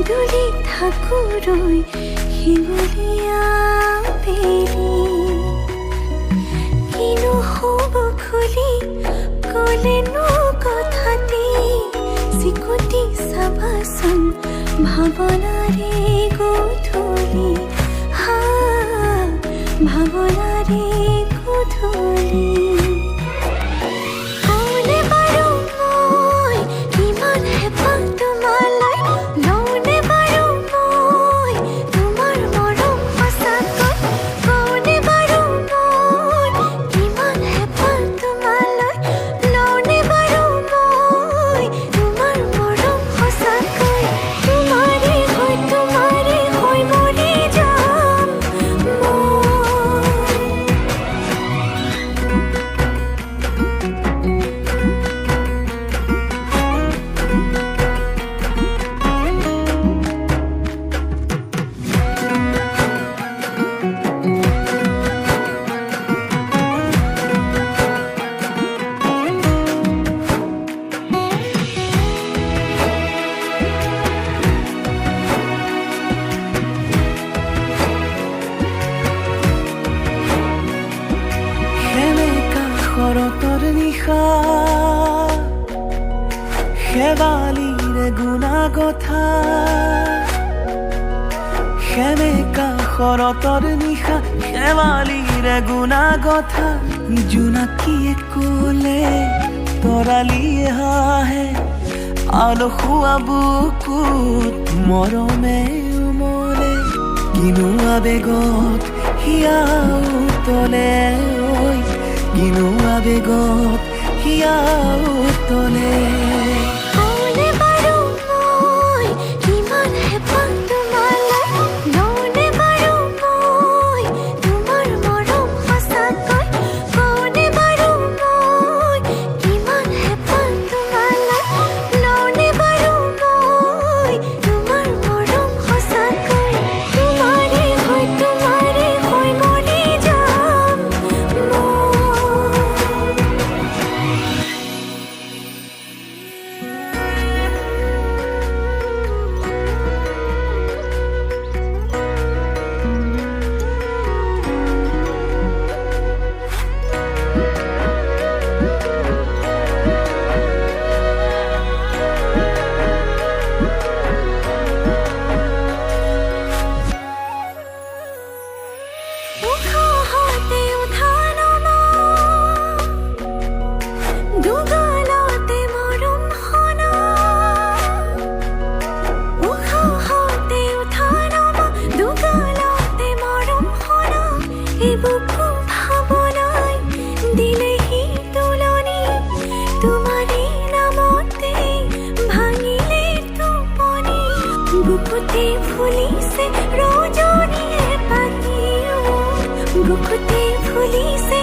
পদূলি ঠাকুৰৈ শিঙলীয়া বেলি কিনো হ'ব খুলি ক'লেনো কথাটি চিকুটি চাবাচোন ভাৱনাৰে গধূলি ভাৱনাৰে গধূলি শৰতৰ নিশা শেৱালিৰে গুণাগথা সেমেকা শৰতৰ নিশা শেৱালিৰে গুণাগথা জোনাকীয়ে ক'লে তৰালিয়ে হাঁহে আলসুৱা বুকুত মৰমে উমলে কিনো আবেগত হিয়া উতলে কিনো আবেগত হিয়া উতলে বুকুতে ফুলিছে ৰজনীয়ে পাখি বুকুতে ফুলিছে